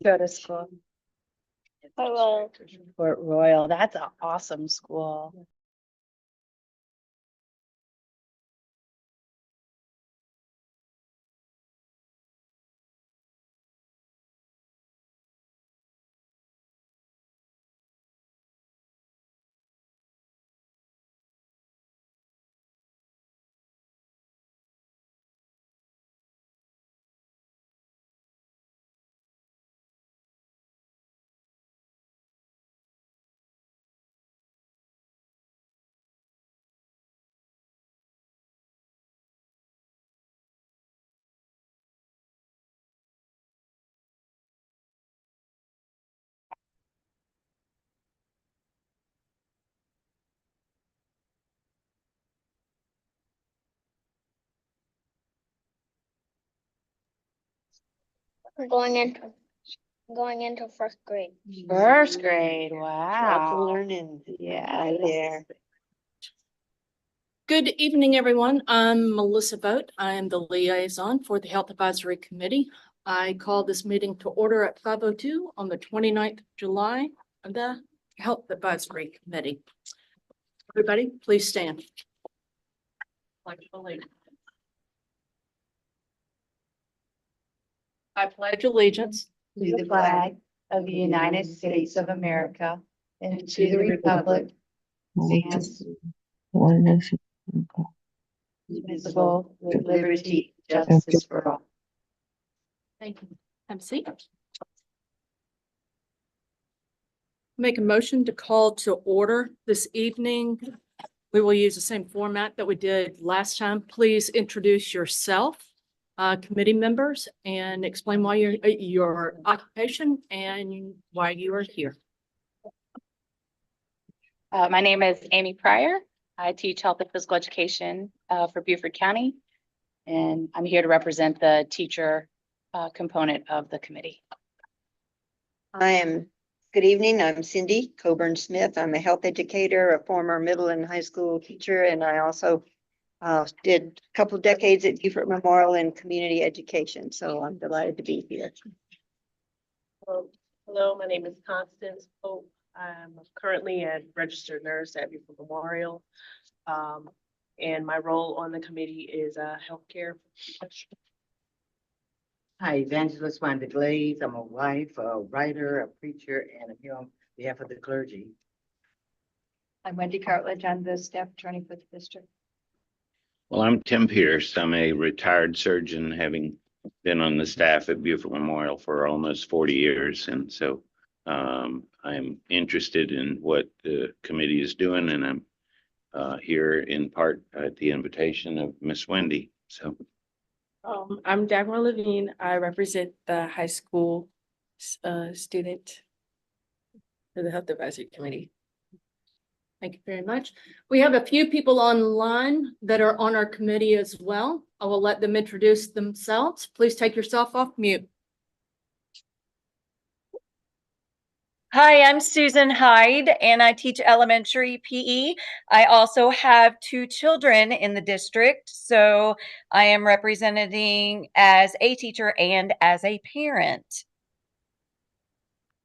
go to school? Hello. Port Royal. That's an awesome school. I'm going into first grade. First grade. Wow. Learning. Yeah. There. Good evening, everyone. I'm Melissa Vogt. I am the liaison for the Health Advisory Committee. I call this meeting to order at 5:02 on the 29th of July of the Health Advisory Committee. Everybody, please stand. Pledge allegiance. I pledge allegiance To the flag of the United States of America and to the republic stands One nation. indivisible with liberty, and justice for all. Thank you. Have a seat. Make a motion to call to order this evening. We will use the same format that we did last time. Please introduce yourself, committee members, and explain why your occupation and why you are here. My name is Amy Pryor. I teach health and physical education for Beaufort County, and I'm here to represent the teacher component of the committee. Good evening. I'm Cindy Coburn Smith. I'm a health educator, a former middle and high school teacher, and I also did a couple of decades at Beaufort Memorial in community education. So I'm delighted to be here. Hello, my name is Constance Pope. I'm currently a registered nurse at Beaufort Memorial. And my role on the committee is healthcare. Hi, Evangelist Wanda Glaze. I'm a wife, a writer, a preacher, and I'm here on behalf of the clergy. I'm Wendy Cartledge. I'm the staff attorney for the district. Well, I'm Tim Pierce. I'm a retired surgeon, having been on the staff at Beaufort Memorial for almost 40 years. And so I'm interested in what the committee is doing, and I'm here in part at the invitation of Miss Wendy. So I'm Dagmar Levine. I represent the high school student for the Health Advisory Committee. Thank you very much. We have a few people online that are on our committee as well. I will let them introduce themselves. Please take yourself off mute. Hi, I'm Susan Hyde, and I teach elementary PE. I also have 2 children in the district, so I am representing as a teacher and as a parent.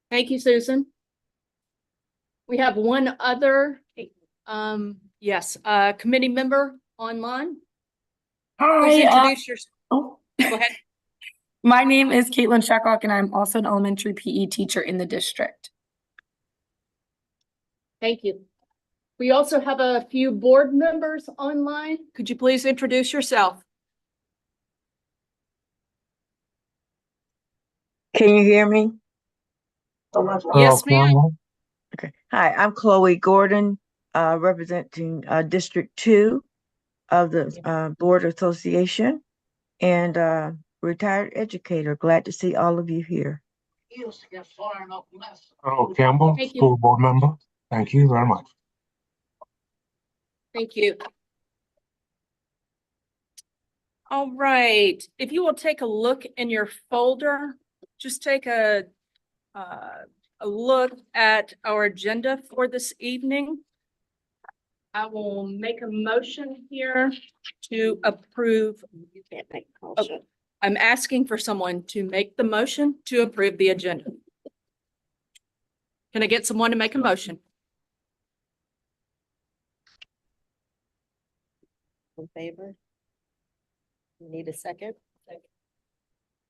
Thank you, Susan. We have one other, committee member online. Please introduce yourself. Oh, Go ahead. my name is Caitlin Shackrock, and I'm also an elementary PE teacher in the district. Thank you. We also have a few board members online. Could you please introduce yourself? Can you hear me? Yes, ma'am. Okay. Hi, I'm Chloe Gordon, representing District 2 of the Board Association, and retired educator. Glad to see all of you here. Hello, Campbell, Thank you. school board member. Thank you very much. Thank you. All right. If you will take a look in your folder, just take a look at our agenda for this evening. I will make a motion here to approve. You can't make a motion. I'm asking for someone to make the motion to approve the agenda. Can I get someone to make a motion? In favor? You need a second?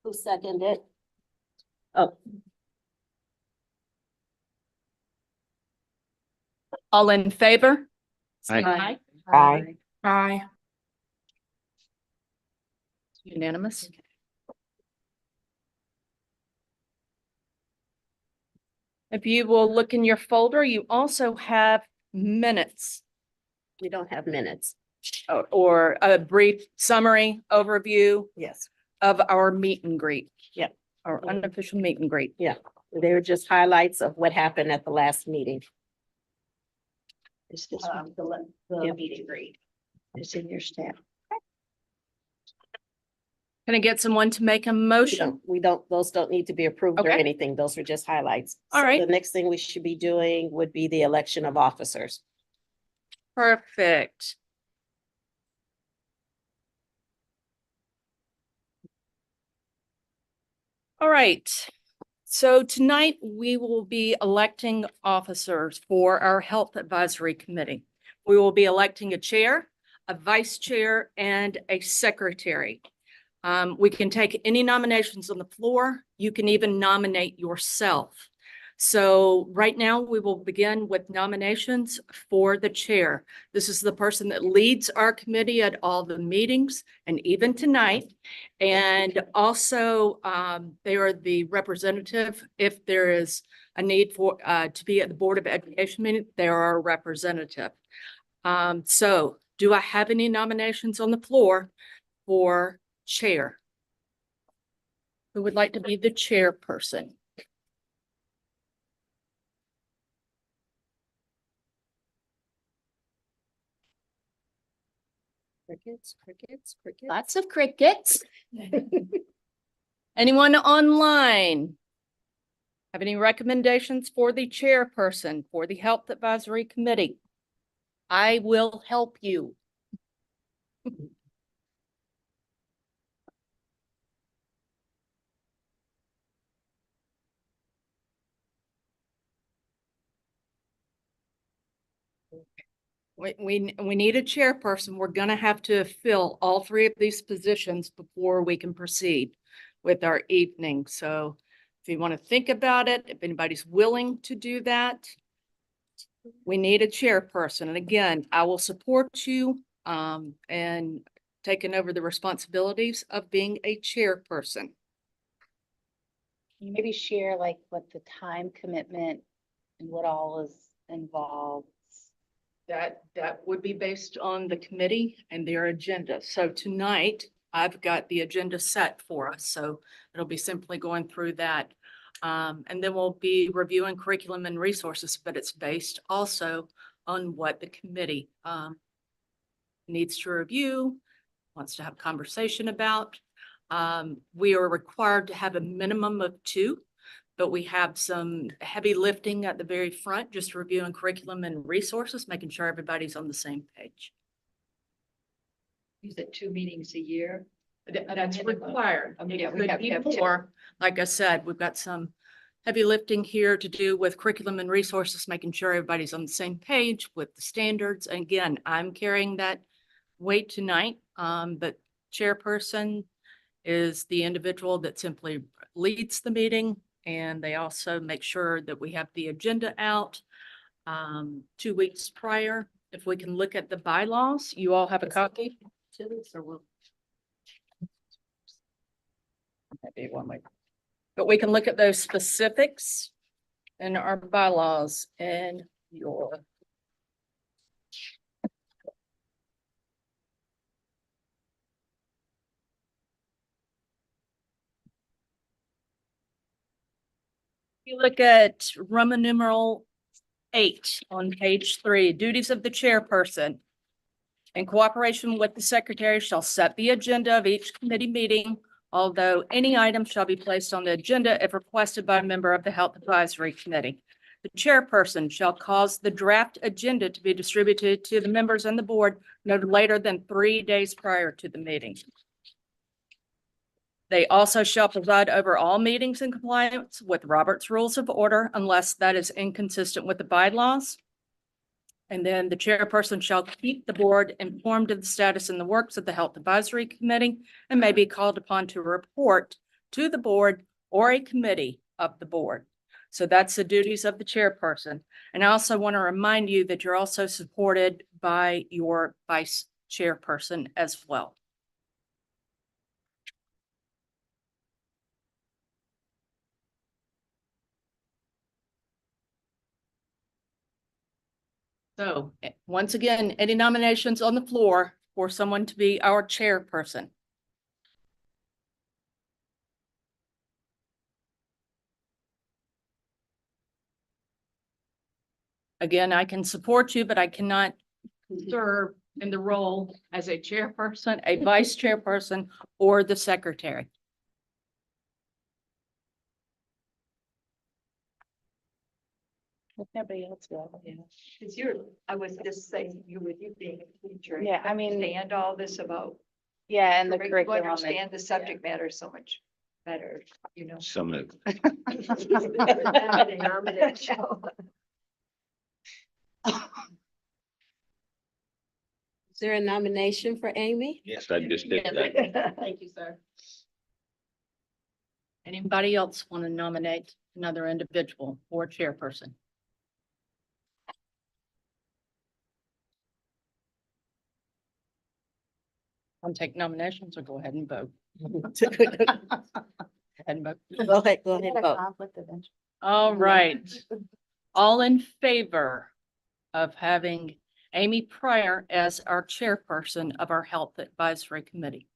Who seconded? Oh, All in favor? Aye. Aye. Aye. Unanimous. If you will look in your folder, you also have minutes we don't have minutes. or a brief summary overview Yes. of our meet and greet. Yeah. Our unofficial meet and greet. Yeah, they were just highlights of what happened at the last meeting. Is this one? The meet and greet. It's in your staff. Can I get someone to make a motion? Those don't need to be approved or Okay. anything. Those are just highlights. All So right. The next thing we should be doing would be the election of officers. Perfect. All right. So tonight we will be electing officers for our Health Advisory Committee. We will be electing a chair, a vice chair, and a secretary. We can take any nominations on the floor. You can even nominate yourself. So right now we will begin with nominations for the chair. This is the person that leads our committee at all the meetings and even tonight. And also they are the representative. If there is a need for to be at the Board of Education meeting, they are our representative. So do I have any nominations on the floor for chair? Who would like to be the chairperson? Crickets, crickets, crickets. Lots of crickets. Anyone online? Have any recommendations for the chairperson for the Health Advisory Committee? I will help you. We need a chairperson. We're gonna have to fill all three of these positions before we can proceed with our evening. So if you want to think about it, if anybody's willing to do that, we need a chairperson. And again, I will support you and taking over the responsibilities of being a chairperson. Can you maybe share like what the time commitment and what all is involved? That would be based on the committee and their agenda. So tonight, I've got the agenda set for us, so it'll be simply going through that. And then we'll be reviewing curriculum and resources, but it's based also on what the committee needs to review, wants to have conversation about. We are required to have a minimum of 2. But we have some heavy lifting at the very front, just reviewing curriculum and resources, making sure everybody's on the same page. You said 2 meetings a year? That's required. Yeah, It we could have be to have 2. more. Like I said, we've got some heavy lifting here to do with curriculum and resources, making sure everybody's on the same page with the standards. And again, I'm carrying that weight tonight, but chairperson is the individual that simply leads the meeting. And they also make sure that we have the agenda out 2 weeks prior. If we can look at the bylaws, you all have a copy? 2 weeks or will? Maybe 1 week. But we can look at those specifics in our bylaws and your. You look at Roman numeral 8 on page 3, duties of the chairperson. In cooperation with the secretary shall set the agenda of each committee meeting, although any item shall be placed on the agenda if requested by a member of the Health Advisory Committee. The chairperson shall cause the draft agenda to be distributed to the members and the board no later than 3 days prior to the meeting. They also shall preside over all meetings in compliance with Robert's Rules of Order unless that is inconsistent with the bylaws. And then the chairperson shall keep the board informed of the status and the works of the Health Advisory Committee and may be called upon to report to the board or a committee of the board. So that's the duties of the chairperson. And I also want to remind you that you're also supported by your vice chairperson as well. So once again, any nominations on the floor for someone to be our chairperson? Again, I can support you, but I cannot serve in the role as a chairperson, a vice chairperson, or the secretary. If nobody else will, yeah. Cause I was just saying, with you being a teacher. Yeah, I mean- Understand all this about. Yeah, and the You curriculum. and- understand the subject matter so much better, you know. Some of, Is there a nomination for Amy? yes, I just did that. Thank you, sir. Anybody else want to nominate another individual or chairperson? I'll take nominations or go ahead and vote. Go ahead and vote. Go ahead, vote. Conflict of interest. All right. All in favor of having Amy Pryor as our chairperson of our Health Advisory Committee?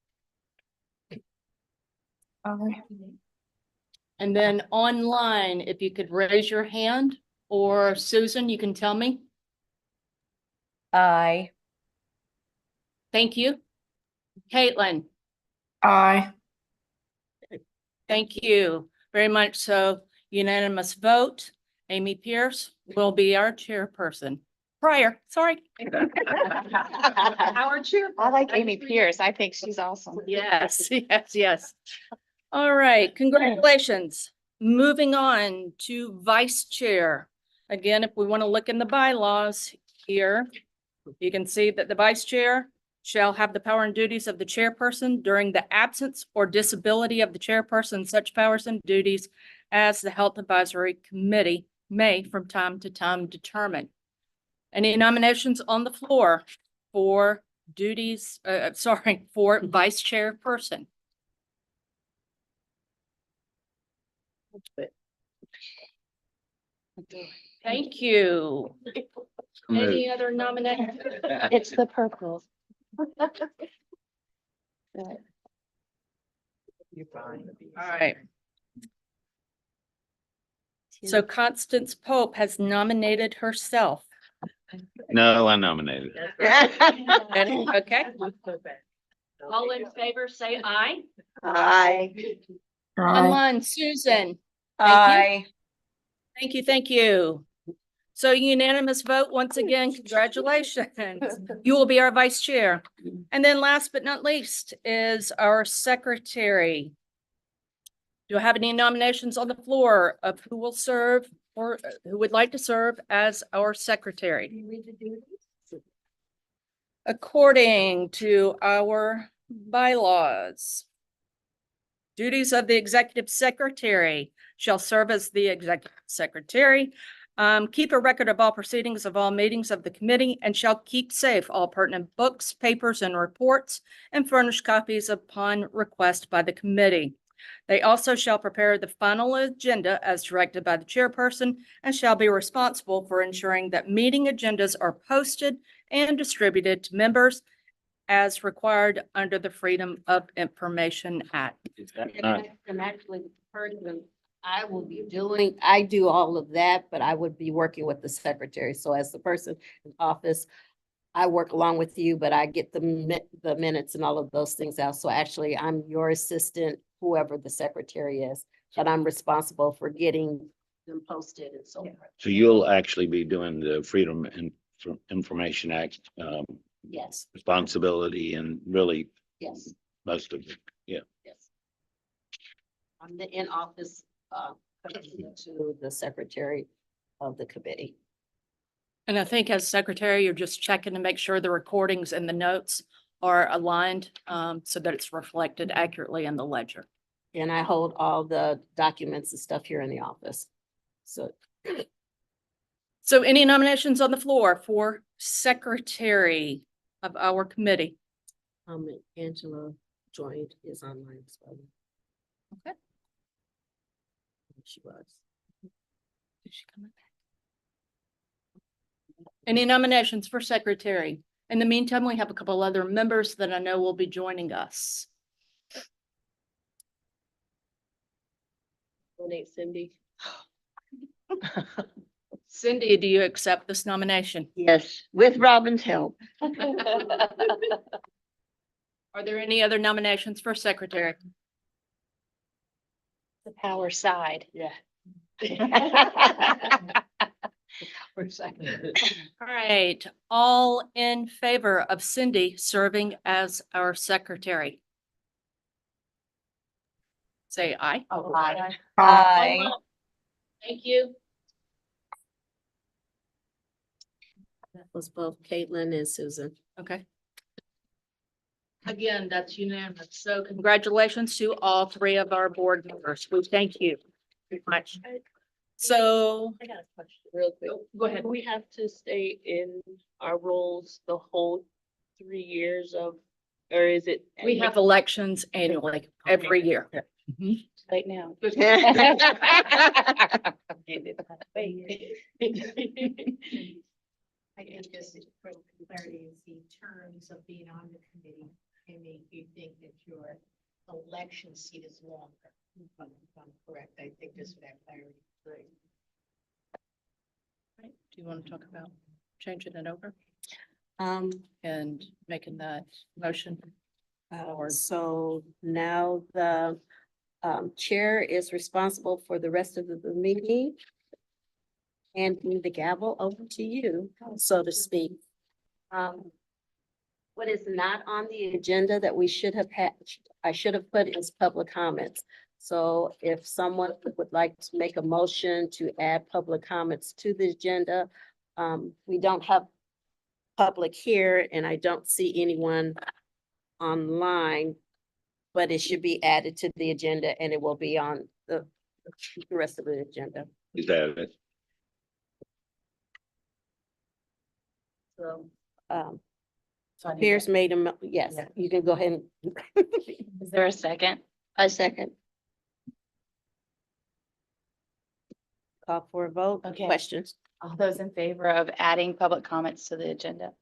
And then online, if you could raise your hand, or Susan, you can tell me. Aye. Thank you. Caitlin, Aye. thank you very much. So unanimous vote. Amy Pierce will be our chairperson. Pryor, sorry. Our chair. I like Amy Pierce. I think she's awesome. Yes, yes, yes. All right, congratulations. Moving on to vice chair. Again, if we want to look in the bylaws here, you can see that the vice chair shall have the power and duties of the chairperson during the absence or disability of the chairperson, such powers and duties as the Health Advisory Committee may from time to time determine. Any nominations on the floor for duties, for vice chairperson? Thank you. Any other nominations? It's the purple. You're fine. All right. So Constance Pope has nominated herself. No, I nominated. Okay, all in favor, say aye. Aye. Online, Susan. Aye. Thank you, thank you. So unanimous vote once again, congratulations. You will be our vice chair. And then last but not least is our secretary. Do I have any nominations on the floor of who will serve or who would like to serve as our secretary? According to our bylaws, duties of the executive secretary shall serve as the executive secretary, keep a record of all proceedings of all meetings of the committee, and shall keep safe all pertinent books, papers, and reports, and furnish copies upon request by the committee. They also shall prepare the final agenda as directed by the chairperson and shall be responsible for ensuring that meeting agendas are posted and distributed to members as required under the Freedom of Information Act. Is that not- I'm actually the person I will be doing, I do all of that, but I would be working with the secretary. So as the person in office, I work along with you, but I get the minutes and all of those things out. So actually, I'm your assistant, whoever the secretary is, but I'm responsible for getting them posted and so forth. So you'll actually be doing the Freedom and Information Act Yes, responsibility and really yes, most of it. Yeah. yes. I'm the in-office, to the secretary of the committee. And I think as secretary, you're just checking to make sure the recordings and the notes are aligned, so that it's reflected accurately in the ledger. And I hold all the documents and stuff here in the office. So So any nominations on the floor for secretary of our committee? Angela joined is online as well. Okay. She was. Is she coming back? Any nominations for secretary? In the meantime, we have a couple other members that I know will be joining us. Donate Cindy. Cindy, do you accept this nomination? Yes, with Robin's help. Are there any other nominations for secretary? The power side. Yeah. All right, all in favor of Cindy serving as our secretary? Say aye. Oh, aye. Aye. Thank you. That was both Caitlin and Susan. Okay. Again, that's unanimous. So congratulations to all three of our board members. We thank you very much. So, I got a question real quick. go ahead. Do we have to stay in our roles the whole 3 years of, or is it? We have elections annually, every year. Right now. I think just for clarity is the terms of being on the committee can make you think that your election seat is longer. If I'm correct, I think just for that clarity. Right. Do you want to talk about changing it over And and making that motion? so now the chair is responsible for the rest of the meeting. Handing the gavel over to you, so to speak. What is not on the agenda that we should have had, I should have put is public comments. So if someone would like to make a motion to add public comments to the agenda, we don't have public here and I don't see anyone online, but it should be added to the agenda and it will be on the rest of the agenda. Is that it? So, So I need Pierce to- made a, yes, Yeah. you can go ahead and. Is there a second? A second. Call for a vote. Okay. Questions? All those in favor of adding public comments to the agenda?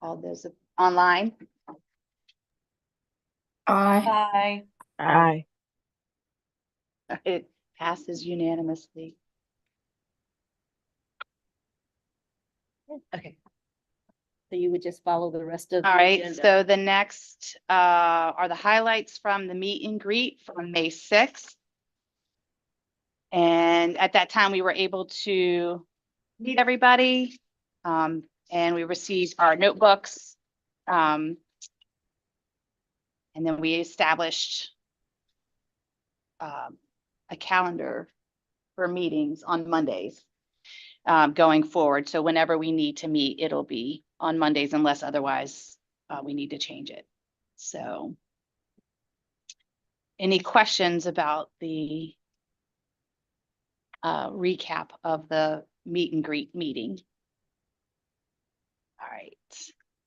All those online? Aye. Aye. Aye. It passes unanimously. Okay. So you would just follow the rest of. All the right, agenda. so the next are the highlights from the meet and greet from May 6th. And at that time, we were able to meet everybody. And we received our notebooks. And then we established a calendar for meetings on Mondays going forward. So whenever we need to meet, it'll be on Mondays unless otherwise we need to change it. So any questions about the recap of the meet and greet meeting? All right.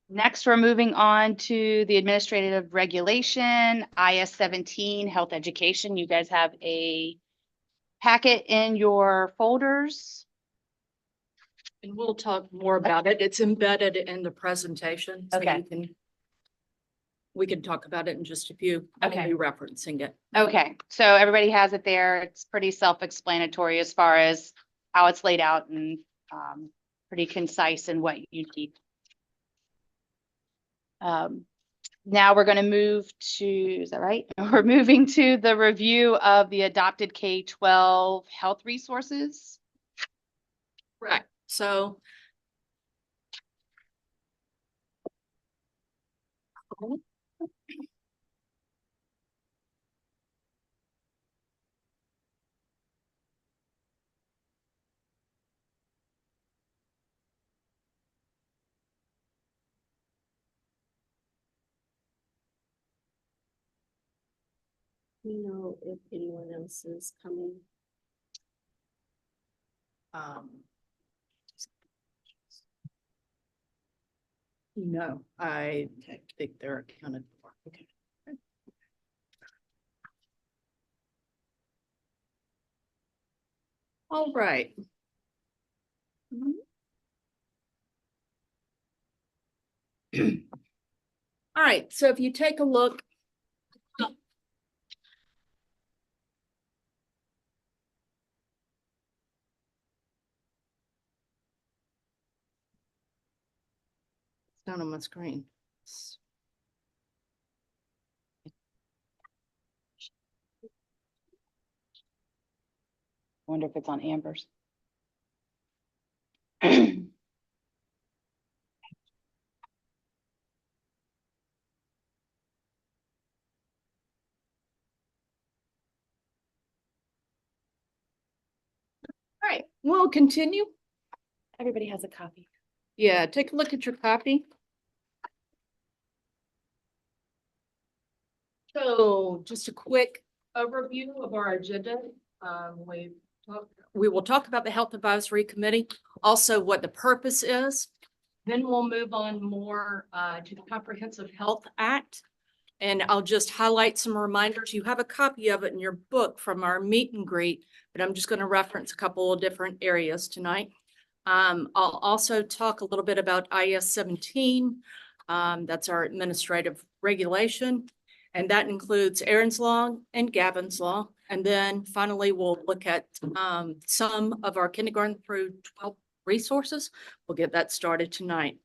Next, we're moving on to the administrative regulation, IS 17, health education. You guys have a packet in your folders. And we'll talk more about it. It's embedded in the presentation. So Okay. you can, we can talk about it in just a few. I'll Okay. be referencing it. Okay, so everybody has it there. It's pretty self-explanatory as far as how it's laid out and pretty concise in what you need. Now we're going to move to, is that right? We're moving to the review of the adopted K-12 health resources. Correct. So You know, if anyone else is coming. No, I think they're accounted for. Okay. All right. All right, so if you take a look. It's down on my screen. Wonder if it's on Amber's. All right, we'll continue. Everybody has a copy. Yeah, take a look at your copy. So just a quick overview of our agenda. We will talk about the Health Advisory Committee, also what the purpose is. Then we'll move on more to the Comprehensive Health Act. And I'll just highlight some reminders. You have a copy of it in your book from our meet and greet, but I'm just going to reference a couple of different areas tonight. I'll also talk a little bit about IS 17. That's our administrative regulation. And that includes Aaron's Law and Gavin's Law. And then finally, we'll look at some of our kindergarten through 12 resources. We'll get that started tonight.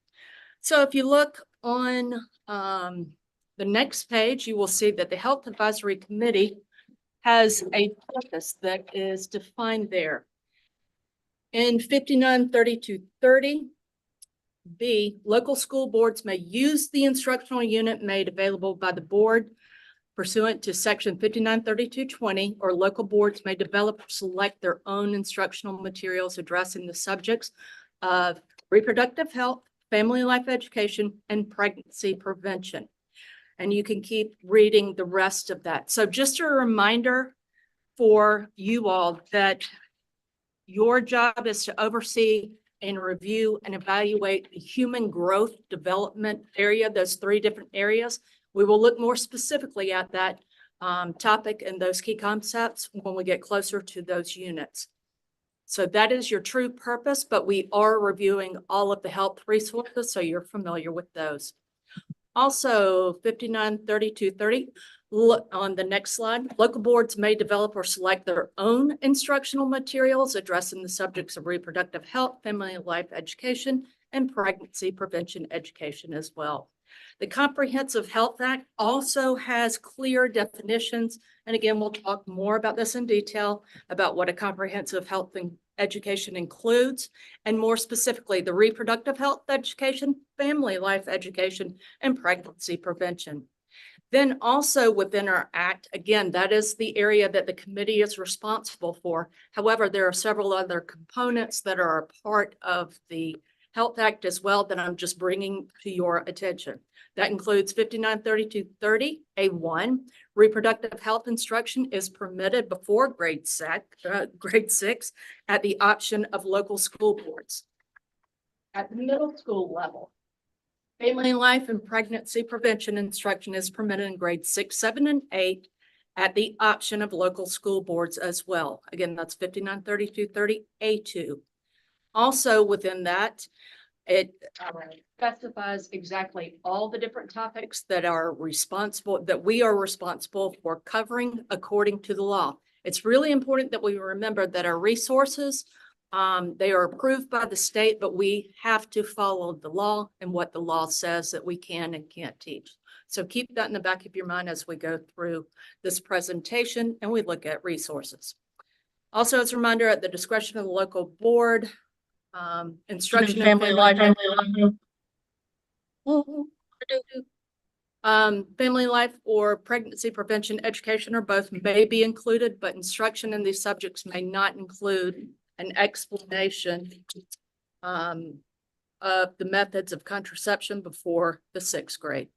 So if you look on the next page, you will see that the Health Advisory Committee has a purpose that is defined there. In 593230, B, local school boards may use the instructional unit made available by the board pursuant to section 593220, or local boards may develop or select their own instructional materials addressing the subjects of reproductive health, family life education, and pregnancy prevention. And you can keep reading the rest of that. So just a reminder for you all that your job is to oversee and review and evaluate the human growth development area, those three different areas. We will look more specifically at that topic and those key concepts when we get closer to those units. So that is your true purpose, but we are reviewing all of the health resources, so you're familiar with those. Also, 593230, look on the next slide. Local boards may develop or select their own instructional materials addressing the subjects of reproductive health, family and life education, and pregnancy prevention education as well. The Comprehensive Health Act also has clear definitions. And again, we'll talk more about this in detail about what a comprehensive health education includes, and more specifically, the reproductive health education, family life education, and pregnancy prevention. Then also within our act, again, that is the area that the committee is responsible for. However, there are several other components that are a part of the Health Act as well that I'm just bringing to your attention. That includes 593230 A1. Reproductive health instruction is permitted before grade 6 at the option of local school boards. At the middle school level, family life and pregnancy prevention instruction is permitted in grades 6, 7, and 8 at the option of local school boards as well. Again, that's 593230 A2. Also within that, it specifies exactly all the different topics that we are responsible for covering according to the law. It's really important that we remember that our resources, they are approved by the state, but we have to follow the law and what the law says that we can and can't teach. So keep that in the back of your mind as we go through this presentation and we look at resources. Also, as a reminder, at the discretion of the local board, instruction in family life, family life or pregnancy prevention education or both may be included, but instruction in these subjects may not include an explanation of the methods of contraception before the 6th grade.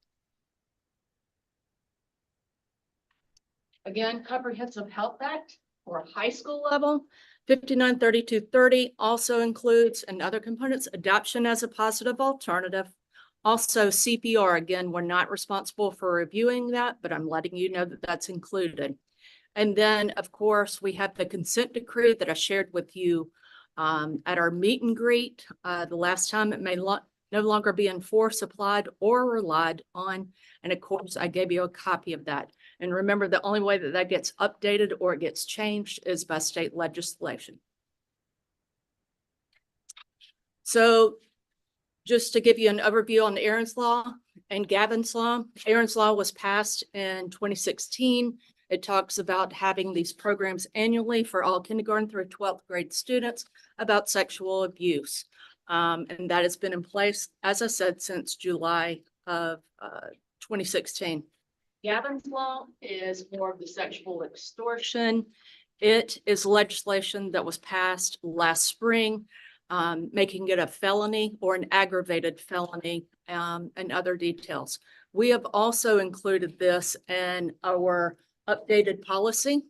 Again, Comprehensive Health Act for high school level. 593230 also includes, and other components, adoption as a positive alternative. Also CPR, again, we're not responsible for reviewing that, but I'm letting you know that that's included. And then, of course, we have the consent decree that I shared with you at our meet and greet the last time. It may no longer be enforced, applied, or relied on. And of course, I gave you a copy of that. And remember, the only way that that gets updated or it gets changed is by state legislation. So just to give you an overview on Aaron's Law and Gavin's Law. Aaron's Law was passed in 2016. It talks about having these programs annually for all kindergarten through 12th grade students about sexual abuse. And that has been in place, as I said, since July of 2016. Gavin's Law is more of the sexual extortion. It is legislation that was passed last spring, making it a felony or an aggravated felony, and other details. We have also included this in our updated policy.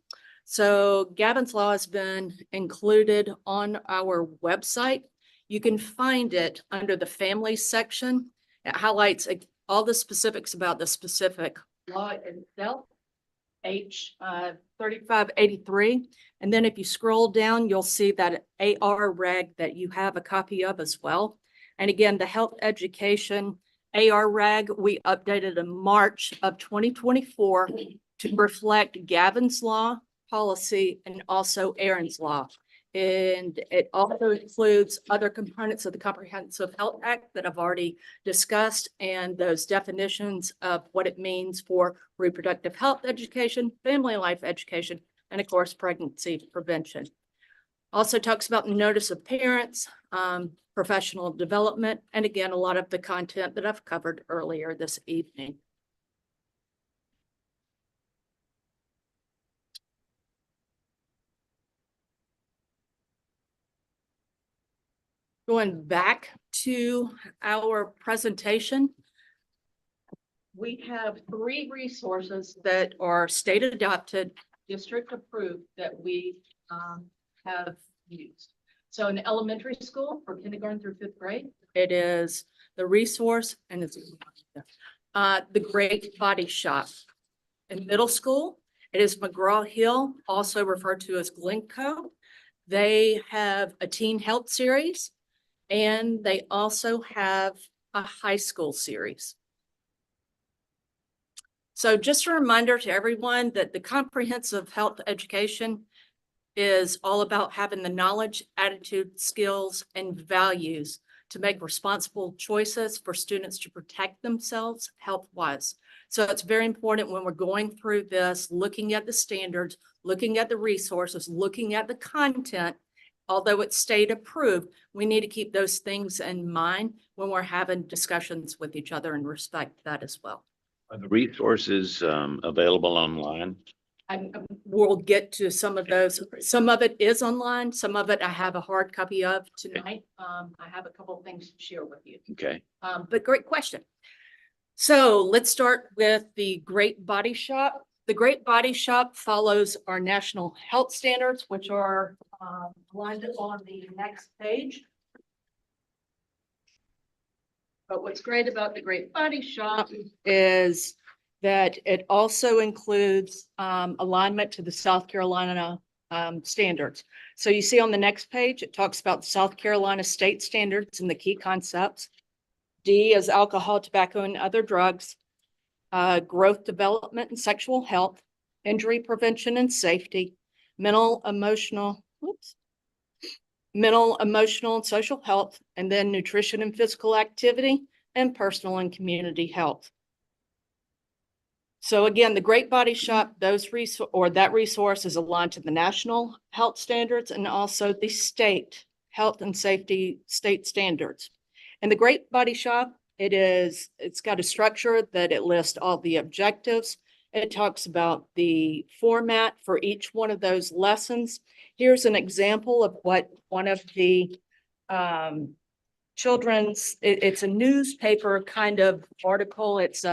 So Gavin's Law has been included on our website. You can find it under the family section. It highlights all the specifics about the specific law itself, H 3583. And then if you scroll down, you'll see that AR reg that you have a copy of as well. And again, the health education AR reg, we updated in March of 2024 to reflect Gavin's Law policy and also Aaron's Law. And it also includes other components of the Comprehensive Health Act that I've already discussed, and those definitions of what it means for reproductive health education, family life education, and of course, pregnancy prevention. Also talks about notice of parents, professional development, and again, a lot of the content that I've covered earlier this evening. Going back to our presentation, we have 3 resources that are state adopted, district approved that we have used. So in elementary school for kindergarten through 5th grade, it is the resource and it's the Great Body Shop. In middle school, it is McGraw-Hill, also referred to as Glencoe. They have a teen health series, and they also have a high school series. So just a reminder to everyone that the comprehensive health education is all about having the knowledge, attitude, skills, and values to make responsible choices for students to protect themselves health-wise. So it's very important when we're going through this, looking at the standards, looking at the resources, looking at the content. Although it's state approved, we need to keep those things in mind when we're having discussions with each other and respect that as well. Are the resources available online? We'll get to some of those. Some of it is online. Some of it I have a hard copy of tonight. I have a couple of things to share with you. Okay. But great question. So let's start with the Great Body Shop. The Great Body Shop follows our national health standards, which are aligned on the next page. But what's great about the Great Body Shop is that it also includes alignment to the South Carolina standards. So you see on the next page, it talks about South Carolina state standards and the key concepts. D is alcohol, tobacco, and other drugs. Growth, development, and sexual health, injury prevention and safety, mental, emotional, and social health, and then nutrition and physical activity, and personal and community health. So again, the Great Body Shop, that resource is aligned to the national health standards and also the state health and safety state standards. And the Great Body Shop, it's got a structure that it lists all the objectives. It talks about the format for each one of those lessons. Here's an example of what one of the it's a newspaper kind of article. It's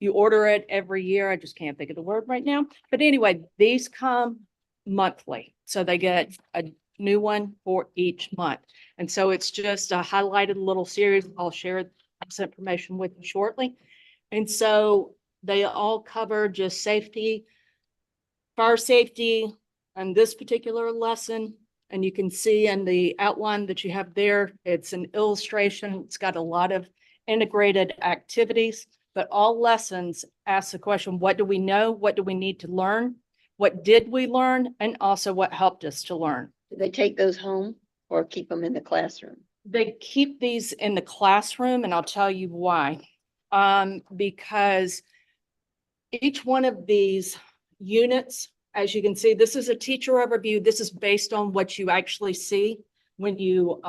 You order it every year. I just can't think of the word right now. But anyway, these come monthly. So they get a new one for each month. And so it's just a highlighted little series. I'll share this information with you shortly. And so they all cover just safety, fire safety, and this particular lesson. And you can see in the outline that you have there, it's an illustration. It's got a lot of integrated activities, but all lessons ask the question, what do we know? What do we need to learn? What did we learn? And also what helped us to learn? Do they take those home or keep them in the classroom? They keep these in the classroom, and I'll tell you why. Because each one of these units, as you can see, this is a teacher overview. This is based on what you actually see when you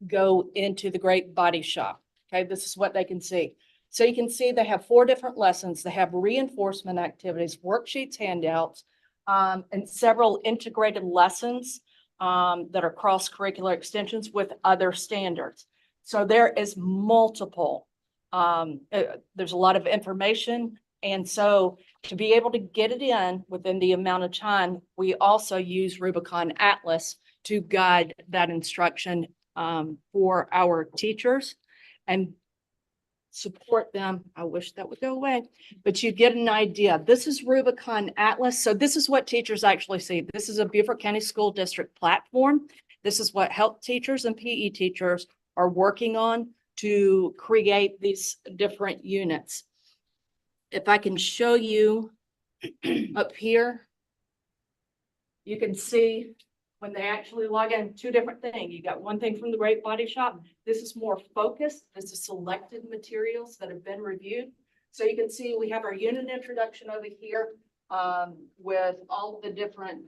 go into the Great Body Shop. Okay, this is what they can see. So you can see they have 4 different lessons. They have reinforcement activities, worksheets, handouts, and several integrated lessons that are cross-curricular extensions with other standards. So there is multiple, there's a lot of information. And so to be able to get it in within the amount of time, we also use Rubicon Atlas to guide that instruction for our teachers and support them. I wish that would go away, but you get an idea. This is Rubicon Atlas. So this is what teachers actually see. This is a Beaufort County School District platform. This is what health teachers and PE teachers are working on to create these different units. If I can show you up here, you can see when they actually log in, 2 different things. You got one thing from the Great Body Shop. This is more focused. This is selected materials that have been reviewed. So you can see we have our unit introduction over here with all the different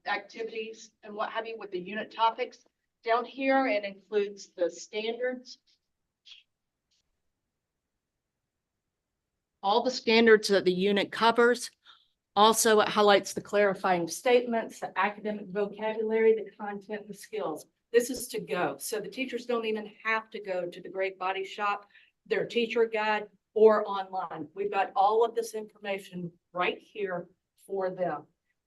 activities and what have you with the unit topics. Down here, it includes the standards. All the standards that the unit covers. Also, it highlights the clarifying statements, the academic vocabulary, the content, the skills. This is to go. So the teachers don't even have to go to the Great Body Shop, their teacher guide, or online. We've got all of this information right here for them.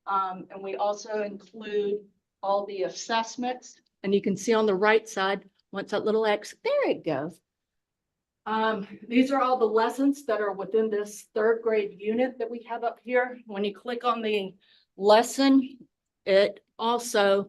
And we also include all the assessments. And you can see on the right side, once that little X, there it goes. These are all the lessons that are within this 3rd grade unit that we have up here. When you click on the lesson, it also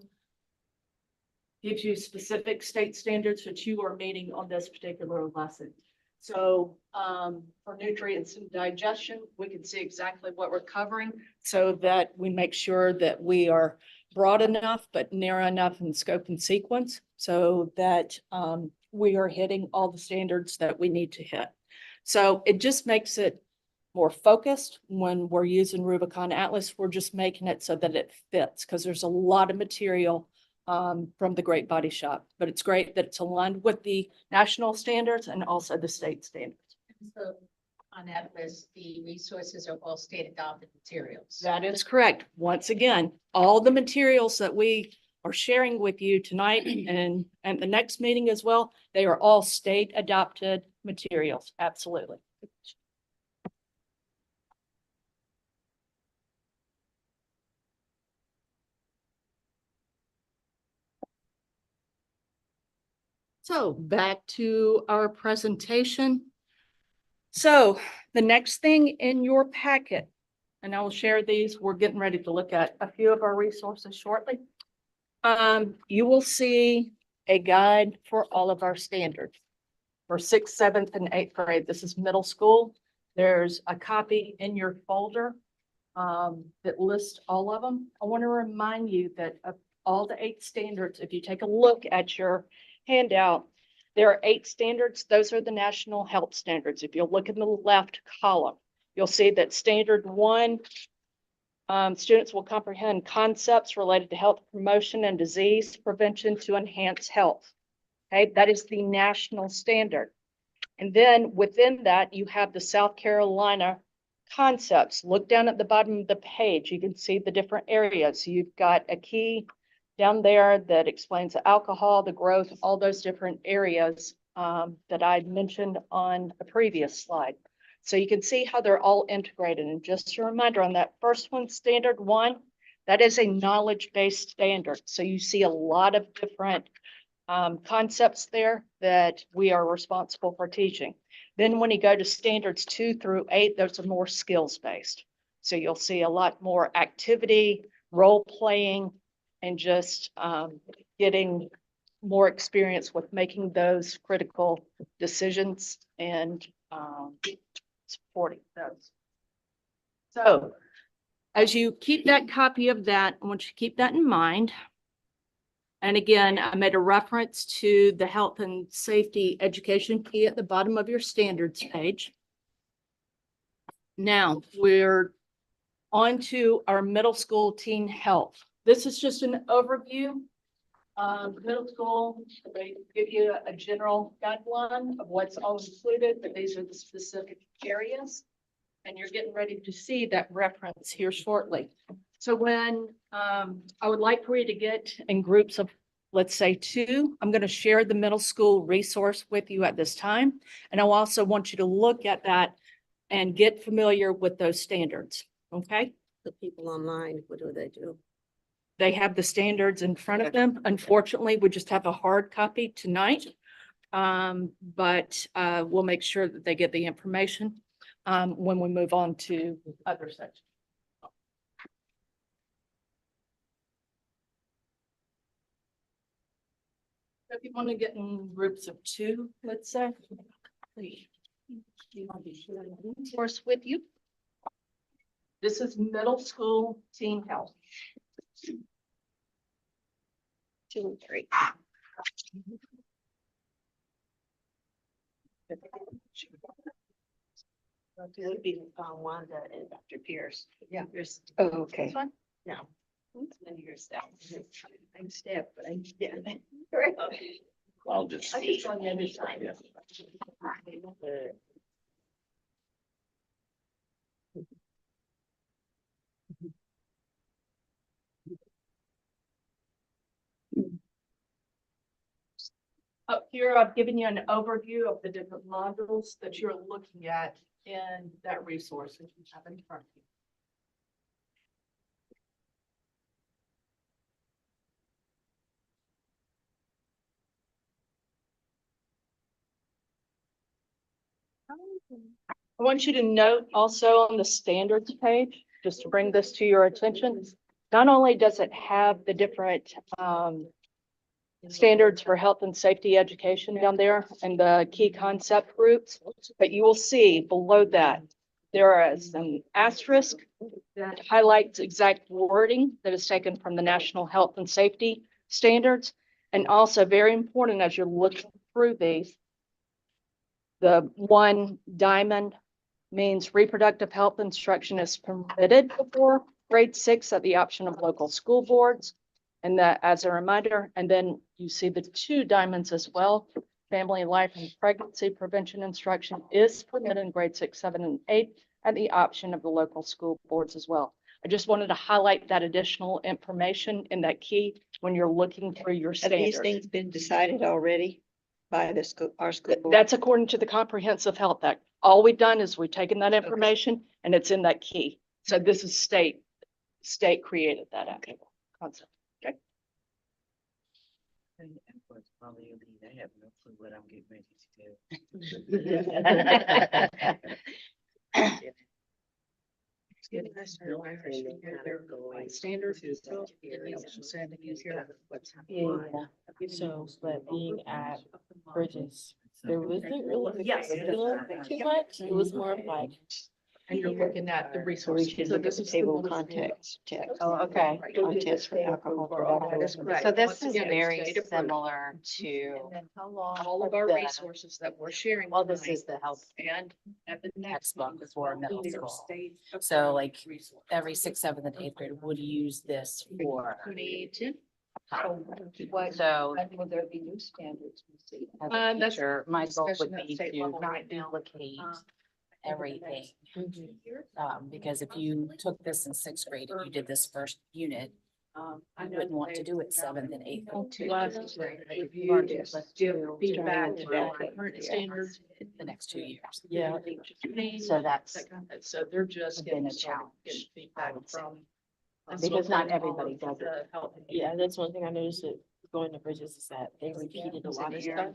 gives you specific state standards that you are meeting on this particular lesson. So for nutrients and digestion, we can see exactly what we're covering so that we make sure that we are broad enough but narrow enough in scope and sequence so that we are hitting all the standards that we need to hit. So it just makes it more focused when we're using Rubicon Atlas. We're just making it so that it fits because there's a lot of material from the Great Body Shop, but it's great that it's aligned with the national standards and also the state standards. So on that list, the resources are all state adopted materials. That is correct. Once again, all the materials that we are sharing with you tonight and the next meeting as well, they are all state adopted materials. Absolutely. So back to our presentation. So the next thing in your packet, and I will share these, we're getting ready to look at a few of our resources shortly. You will see a guide for all of our standards for 6th, 7th, and 8th grade. This is middle school. There's a copy in your folder that lists all of them. I want to remind you that of all the 8 standards, if you take a look at your handout, there are 8 standards. Those are the national health standards. If you'll look in the left column, you'll see that standard 1, students will comprehend concepts related to health promotion and disease prevention to enhance health. Okay, that is the national standard. And then within that, you have the South Carolina concepts. Look down at the bottom of the page. You can see the different areas. You've got a key down there that explains the alcohol, the growth, all those different areas that I mentioned on a previous slide. So you can see how they're all integrated. And just a reminder on that first one, standard one, that is a knowledge-based standard. So you see a lot of different concepts there that we are responsible for teaching. Then when you go to standards 2 through 8, those are more skills-based. So you'll see a lot more activity, role playing, and just getting more experience with making those critical decisions and supporting those. So as you keep that copy of that, I want you to keep that in mind. And again, I made a reference to the health and safety education key at the bottom of your standards page. Now we're on to our middle school teen health. This is just an overview. Middle school, they give you a general guideline of what's all included, but these are the specific areas. And you're getting ready to see that reference here shortly. So when I would like for you to get in groups of, let's say 2, I'm going to share the middle school resource with you at this time. And I also want you to look at that and get familiar with those standards. Okay. The people online, what do they do? They have the standards in front of them. Unfortunately, we just have a hard copy tonight. But we'll make sure that they get the information when we move on to other sections. So if you want to get in groups of 2, let's say, please. You want to be sharing the resource with you. This is middle school teen health. 2 and 3. It would be Wanda and Dr. Pierce. Yeah. Oh, okay. No. And your staff. I'm staff, but I'm, yeah. I'll just. I just on the other side. Yeah. Up here, I've given you an overview of the different modules that you're looking at in that resource that you have in front of you. I want you to note also on the standards page, just to bring this to your attention, not only does it have the different standards for health and safety education down there and the key concept groups, but you will see below that there is an asterisk that highlights exact wording that is taken from the National Health and Safety Standards. And also very important as you're looking through these, the 1 diamond means reproductive health instruction is permitted before grade 6 at the option of local school boards. And that as a reminder, and then you see the 2 diamonds as well. Family life and pregnancy prevention instruction is permitted in grade 6, 7, and 8 at the option of the local school boards as well. I just wanted to highlight that additional information in that key when you're looking through your Have these standards. things been decided already by the school, our school board? That's according to the Comprehensive Health Act. All we've done is we've taken that information and it's in that key. So this is state created that concept. Okay. And of course, probably I have no clue what I'm getting ready to do. Standards. So, but being at Bridges, there wasn't really Yes. too much. It was more of like, And you're looking at the So resources. we should look at the table context text. Oh, okay. Contents for alcohol. That is correct. So this Once is again, very state approved. similar to, And then how long all of our the- resources that we're sharing. well, this tonight is the health And at the next textbook one. for middle These are school. state So like resources. every 6th, 7th, and 8th grade would use this for. 2010. So Will there be new standards? as Uh, a that's teacher, my goal discussion would at be state to level not right now. duplicate In the everything. next 2 years. Because if you took this in 6th grade and you did this first unit, I wouldn't want to do it seventh and eighth. Feedback to Yeah. our current standards. The next 2 years. Yeah. So that's So they're just been getting a started, challenge, getting I feedback would say. from. Because not everybody does it. the health and Yeah, that's one thing I noticed that going to Bridges is that they repeated a lot of stuff.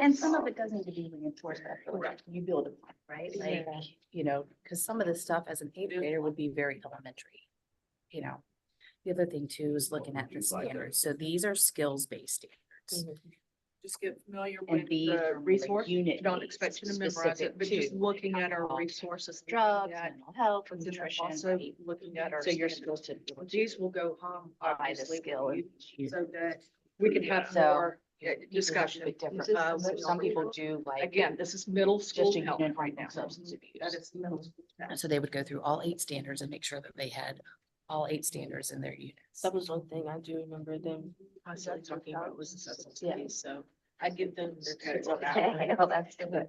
And some of it does need to be reinforced after you build it, right? Like, Yeah. You know, because some of the stuff as an eighth grader would be very elementary. You know, the other thing too is looking at the standards. So these are skills-based standards. Just get familiar And with these the are more like resource. unit Don't based, expect you to memorize specific it, but just to looking at our resources. looking drugs, at- mental health, and then nutrition. Also right? looking at our. So you're standards. supposed to. These will go By the obviously, skill. with you, so that we can have So, more discussion. Different. with Some people do like. Again, this is middle school Just a health unit right now. on substance abuse. That is middle school. And so they would go through all 8 standards and make sure that they had all 8 standards in their units. That was one thing I do remember them. Constantly talking about was the substance Yeah. abuse, so I give them their credit on that. Okay, well, that's good.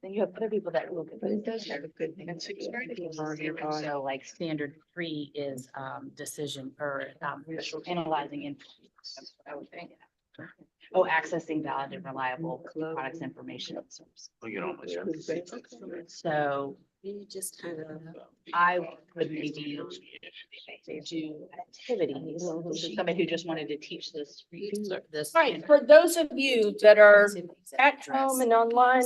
Then you have other people that look at. But it does have a good. And sixth grade. So like standard 3 is decision or analyzing information. I would think. Oh, accessing valid and reliable products, information. and services. Well, you don't. So You just kind of. I would maybe do activities, somebody who just wanted to teach this. This. All right, for those of you that are at home and online,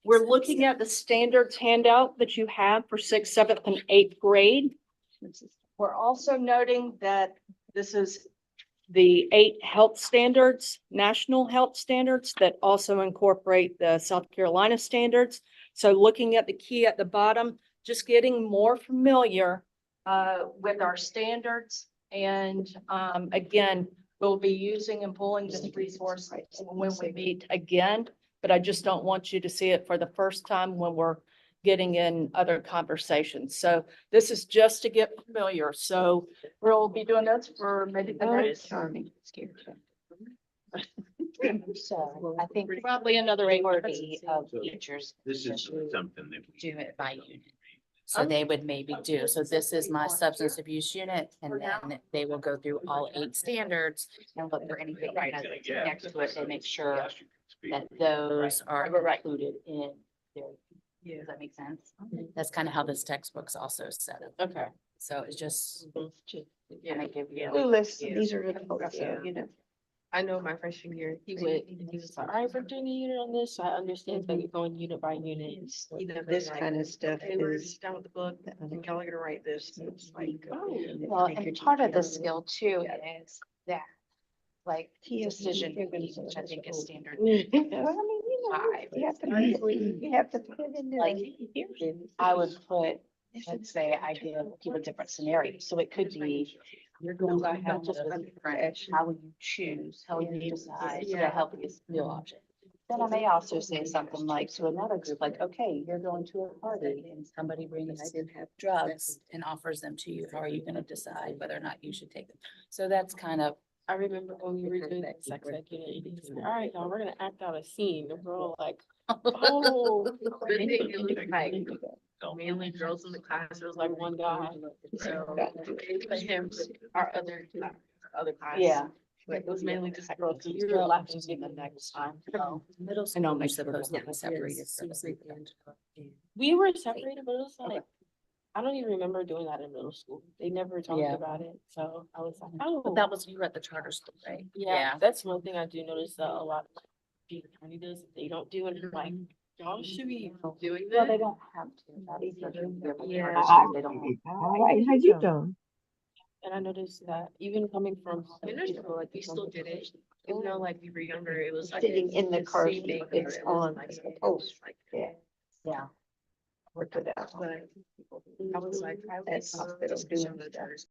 we're looking at the standards handout that you have for sixth, seventh, and eighth grade. We're also noting that this is the 8 health standards, national health standards that also incorporate the South Carolina standards. So looking at the key at the bottom, just getting more familiar with our standards. And again, we'll be using and pulling this resource when we meet again. But I just don't want you to see it for the first time when we're getting in other conversations. So this is just to get familiar. So we'll be doing this for maybe the next. So I think Probably another 8 majority of teachers This is something that we. Do it by unit. So they would maybe do, so this is my substance abuse unit, and then they will go through all 8 standards and look for anything that has next to it and make sure that those are included in their. Does that make sense? That's kind of how this textbook's also set up. Okay. So it's just. Can I give you? Clueless, these are the folks, you know. I know my freshman year, he went, and he was like, all right, we're doing a unit on this, so I understand that you're going unit by unit. This kind of stuff They were is. down with the book, and y'all are gonna write this. And it's like, oh. Well, and part of the skill too is that, like, decision, making, which I think is standard. Well, I mean, you know, 5. you have to put it in there. Like, I would put, let's say I give people different scenarios, so it could be, you're going to have just a different, how will you choose, how will you decide to help you feel option. Then I may also say something like to another group, like, okay, you're going to a party And somebody brings drugs and offers them to you, how are you gonna decide whether or not you should take them? So that's kind of. I remember when we were doing that sex ed unit, he said, all right, y'all, we're gonna act out a scene, and we're all like, oh. Good thing it was like mainly girls in the class, there was like one guy. So they put him, our other class. Yeah. Like it was mainly just girls, so we were laughing in the next time. Middle I know, school, my you're supposed to be separated. We were separated, but it was like, I don't even remember doing that in middle school. They never talked Yeah. about it, so I was like, oh. But that was, you were at the charter school, right? Yeah, that's one thing I do notice that a lot of Beaufort County does, they don't do, and I'm like, y'all should be doing Well, they this. don't have to. That's the- Yeah. They don't. All right, how you doing? And I noticed that even coming from. And there's people like we still did it, even though like we were younger, it was like. Sitting in the car same seat, thing, it's it was on like, the post. like, Yeah. Yeah. Work it out. But I was like, I That's was hospital just doing shown the stuff. jurors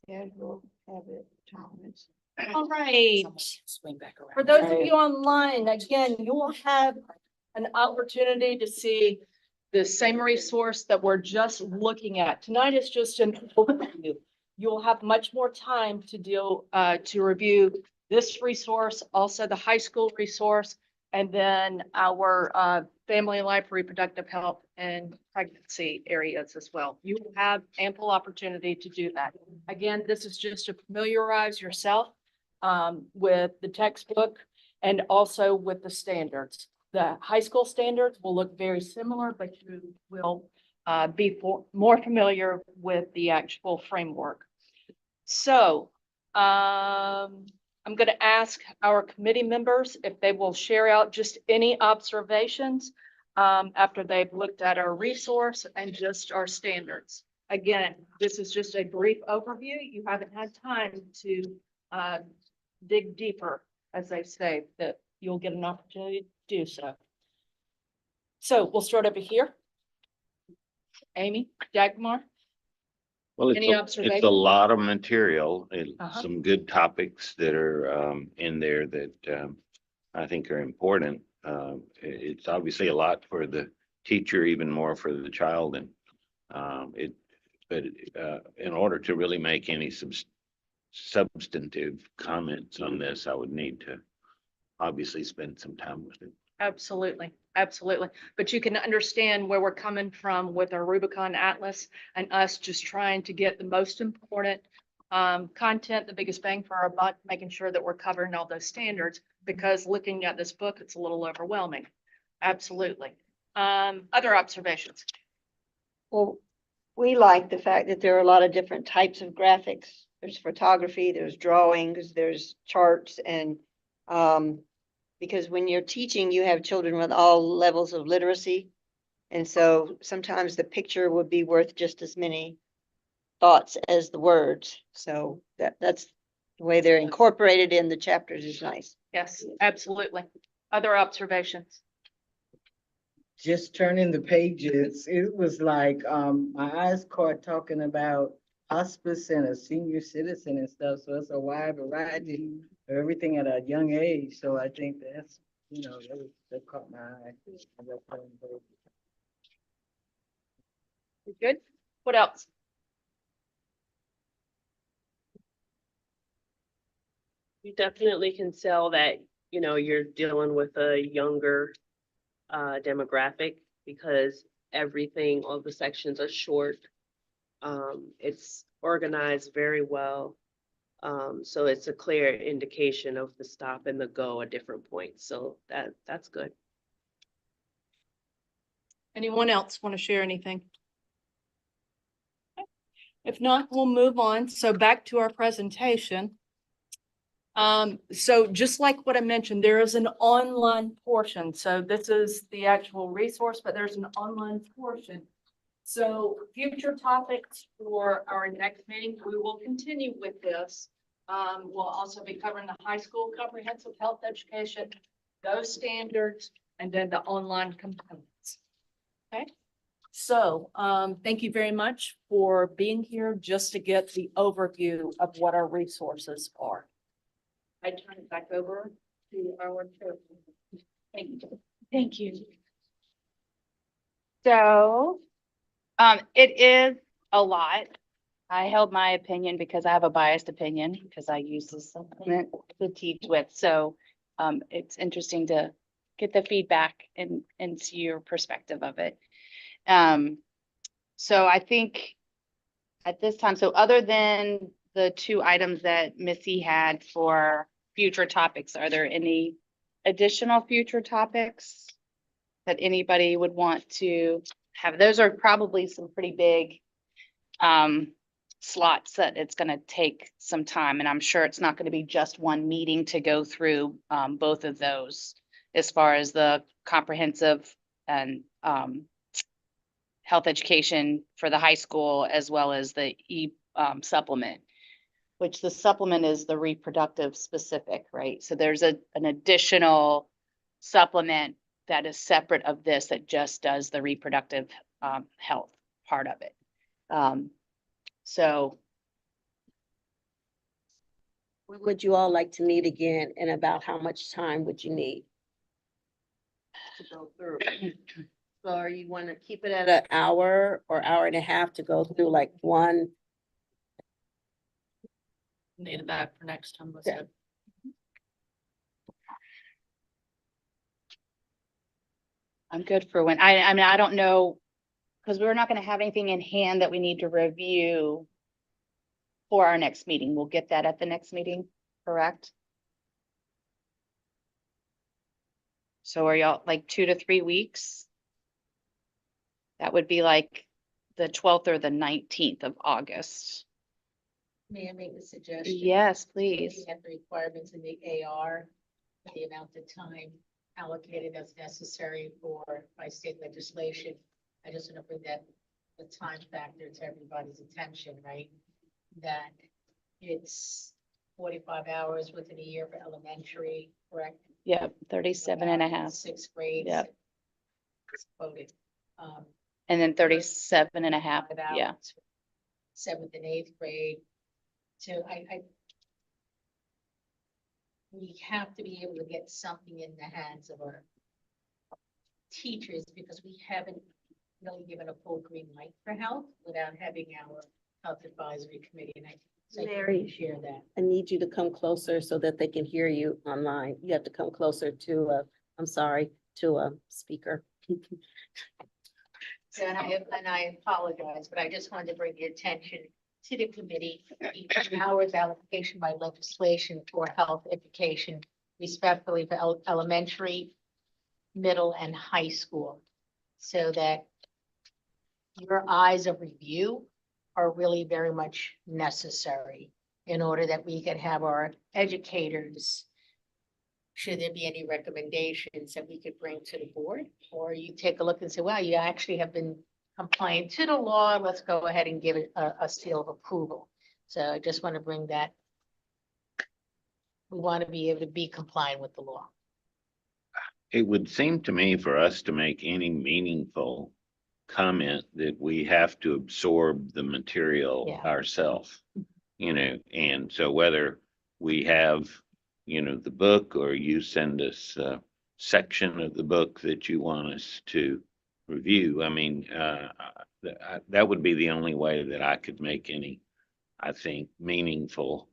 Yeah, we'll have it, Thomas. All right. Swing back around. For those of you online, again, you will have an opportunity to see the same resource that we're just looking at. Tonight is just an overview. You'll have much more time to review this resource, also the high school resource, and then our family life, reproductive health, and pregnancy areas as well. You will have ample opportunity to do that. Again, this is just to familiarize yourself with the textbook and also with the standards. The high school standards will look very similar, but you will be more familiar with the actual framework. So I'm going to ask our committee members if they will share out just any observations after they've looked at our resource and just our standards. Again, this is just a brief overview. You haven't had time to dig deeper, as they say, that you'll get an opportunity to do so. So we'll start over here. Amy, Dagmar. Well, Any it's a observations? lot of material and Uh-huh. some good topics that are in there that I think are important. It's obviously a lot for the teacher, even more for the child, and in order to really make any substantive comments on this, I would need to obviously spend some time with it. Absolutely, absolutely. But you can understand where we're coming from with our Rubicon Atlas and us just trying to get the most important content, the biggest bang for our buck, making sure that we're covering all those standards, because looking at this book, it's a little overwhelming. Absolutely. Other observations? Well, we like the fact that there are a lot of different types of graphics. There's photography, there's drawings, there's charts, and because when you're teaching, you have children with all levels of literacy. And so sometimes the picture would be worth just as many thoughts as the words. So that's the way they're incorporated in the chapters is nice. Yes, absolutely. Other observations? Just turning the pages, it was like, my eyes caught talking about hospice and a senior citizen and stuff. So it's a wide variety of everything at a young age. So I think that's, that caught my eye. Good. What else? You definitely can tell that, you're dealing with a younger demographic because everything, all the sections are short. It's organized very well. So it's a clear indication of the stop and the go at different points. So that's good. Anyone else want to share anything? If not, we'll move on. So back to our presentation. So just like what I mentioned, there is an online portion. So this is the actual resource, but there's an online portion. So future topics for our next meeting, we will continue with this. We'll also be covering the high school comprehensive health education, those standards, and then the online components. Okay. So thank you very much for being here just to get the overview of what our resources are. I turn it back over to our chair. Thank you. Thank you. So, it is a lot. I held my opinion because I have a biased opinion because I use this supplement to teach with. So, it's interesting to get the feedback and see your perspective of it. So I think at this time, so other than the 2 items that Missy had for future topics, are there any additional future topics that anybody would want to have? Those are probably some pretty big slots that it's going to take some time, and I'm sure it's not going to be just one meeting to go through both of those as far as the comprehensive and health education for the high school, as well as the supplement, which the supplement is the reproductive specific, right? So there's an additional supplement that is separate of this that just does the reproductive health part of it. So When would you all like to meet again and about how much time would you need to go through? So are you want to keep it at an hour or hour and a half to go through like one? Need it back for next time. Yeah. I'm good for when, I mean, I don't know, because we're not gonna have anything in hand that we need to review for our next meeting. We'll get that at the next meeting, correct? So are y'all like 2 to 3 weeks? That would be like the 12th or the 19th of August. May I make a suggestion? Yes, Looking please. at the requirements in the AR, the amount of time allocated as necessary for by state legislation. I just want to bring that, the time factor to everybody's attention, right? That it's 45 hours within a year for elementary, correct? Yep, 37 and a half. Sixth grade. Yep. Quoted. And then 37 and a half, 5 yeah. hours, seventh and eighth grade. So we have to be able to get something in the hands of our teachers because we haven't really given a full green light for health without having our health advisory committee. And I Mary. share that. I need you to come closer so that they can hear you online. You have to come closer to to a speaker. So, and I apologize, but I just wanted to bring your attention to the committee, the hours allocation by legislation for health education, respectfully for elementary, middle, and high school, so that your eyes of review are really very much necessary in order that we can have our educators, should there be any recommendations that we could bring to the board, or you take a look and say, wow, you actually have been compliant to the law, let's go ahead and give it a seal of approval. So I just want to bring that. We want to be able to be compliant with the law. It would seem to me for us to make any meaningful comment that we have to absorb the material Yeah. ourselves. And so whether we have, the book or you send us a section of the book that you want us to review, I mean, that would be the only way that I could make any, I think, meaningful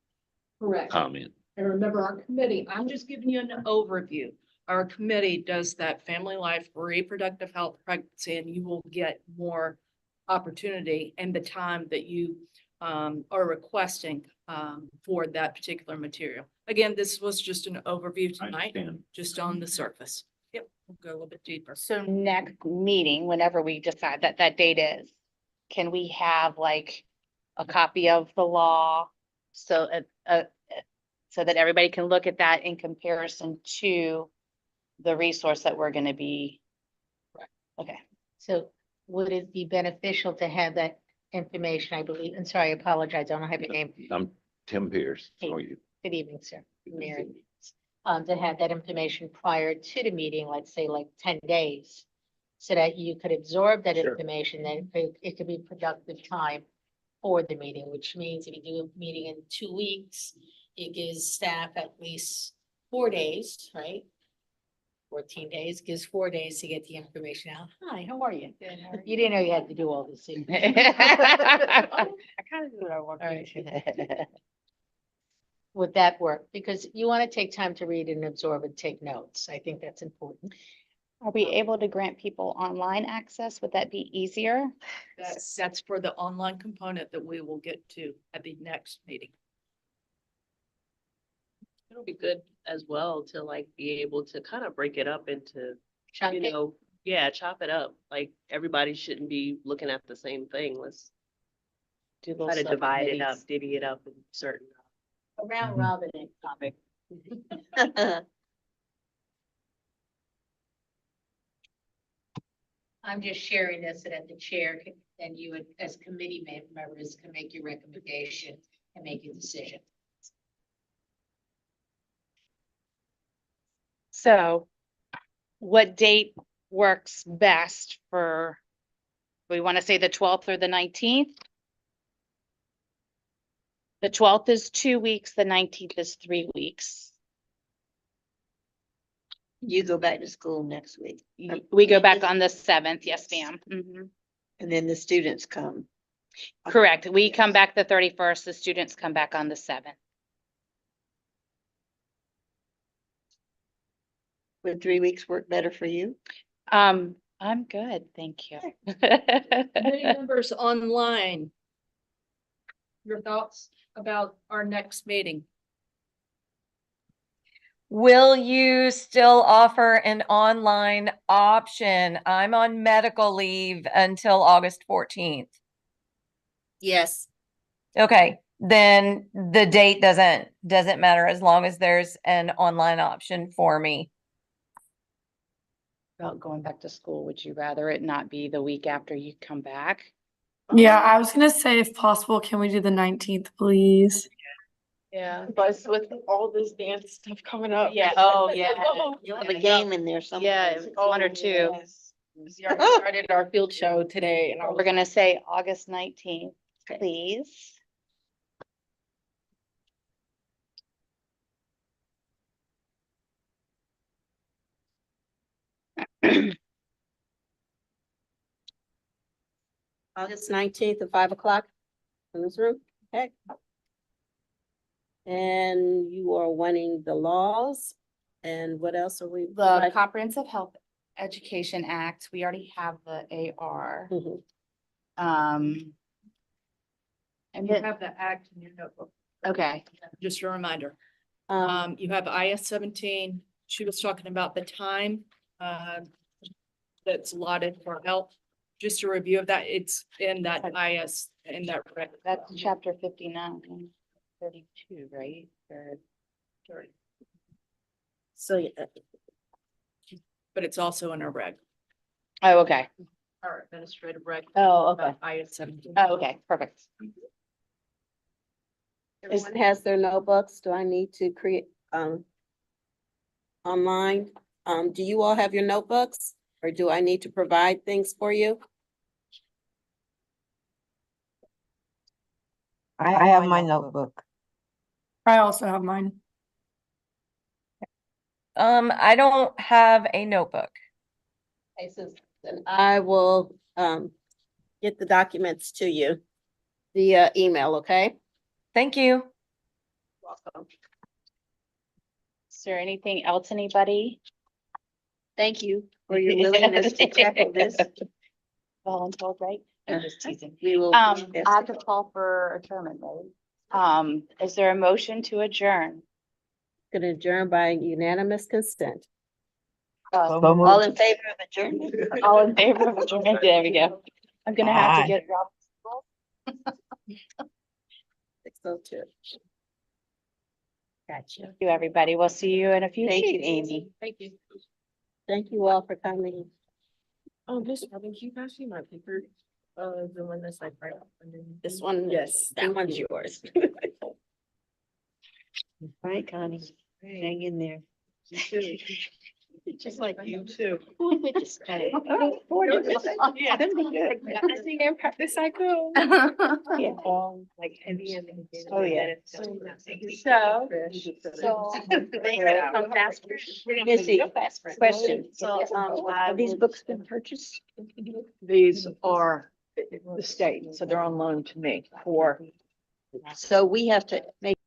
Correct. comment. And remember our committee, I'm just giving you an overview. Our committee does that family life, reproductive health, pregnancy, and you will get more opportunity and the time that you are requesting for that particular material. Again, this was just an overview I tonight, understand. just on the surface. Yep, we'll go a little bit deeper. So next meeting, whenever we decide that date is, can we have like a copy of the law? So, so that everybody can look at that in comparison to the resource that we're gonna be. Okay, So would it be beneficial to have that information, I believe, and sorry, I apologize, I don't have your name. I'm Tim Pierce. How are you? Good evening, sir. Mary. To have that information prior to the meeting, let's say like 10 days, so that you could absorb that Sure. information, then it could be productive time for the meeting, which means if you do a meeting in 2 weeks, it gives staff at least 4 days, right? 14 days, gives 4 days to get the information out. Hi, how are you? You didn't know you had to do all this. did you? I kind of do what I want. All right. Would that work? Because you want to take time to read and absorb and take notes. I think that's important. Are we able to grant people online access? Would that be easier? That's for the online component that we will get to at the next meeting. It'll be good as well to like be able to kind of break it up into, Chunk it. yeah, chop it up. Like everybody shouldn't be looking at the same thing. Let's Do try those to divide it up, subcommittees? divvy it up in certain. Around robin topic. I'm just sharing this so that the chair and you as committee members can make your recommendation and make a decision. So what date works best for, we want to say the 12th or the 19th? The 12th is 2 weeks, the 19th is 3 weeks. You go back to school next week. We go back on the 7th, yes, ma'am. And then the students come. Correct. We come back the 31st, the students come back on the 7th. Would 3 weeks work better for you? I'm good, thank you. Committee members online. Your thoughts about our next meeting? Will you still offer an online option? I'm on medical leave until August 14th. Yes. Okay, then the date doesn't matter as long as there's an online option for me. About going back to school, would you rather it not be the week after you come back? Yeah, I was gonna say if possible, can we do the 19th, please? Yeah. But with all this dance stuff coming up. Yeah, oh, yeah. You'll have a game in there somewhere. Yeah, it was 1 or 2. We already started our field show today and We're gonna say August 19th, please. August 19th at 5 o'clock in this room, okay? And you are wanting the laws, and what else are we? The Comprehensive Health Education Act, we already have the AR. Mhm. And you have the act in your notebook. Okay. Just a reminder. Um, You have IS 17. She was talking about the time that's allotted for health. Just a review of that. It's in that IS, in that. That's chapter 59, 32, right? Or 30. so yeah, But it's also in our reg, Oh, okay. our administrative reg. Oh, okay. IS 17. Oh, okay, perfect. everyone has their notebooks. Do I need to create, online? Do you all have your notebooks, or do I need to provide things for you? I have my notebook. I also have mine. I don't have a notebook. Okay, so then I will, get the documents to you via email, okay? Thank you. Welcome. Is there anything else, anybody? Thank you for your willingness to tackle this. Voluntold, right? I'm just teasing. We will. I have to call for adjournment, right? Is there a motion to adjourn? Can adjourn by unanimous consent. So moved. All in favor of adjournment? All in favor of adjournment? There we go. I'm gonna have to Aye. get Rob. 6:02. Gotcha. Thank you, everybody. We'll see you in a few Thank you, weeks. Amy. Thank you. Thank you all for coming. Oh, Miss Robin, can you pass me my paper? The one that's like right up underneath. This one, Yes, that thank one's you. yours. All right, Connie, hang in there. Just like you too. Yeah. And practice I go. Yeah. Like heavy and. Oh, yeah. Missy, question. Have these books been purchased? These are the state, so they're on loan to me for. So we have to make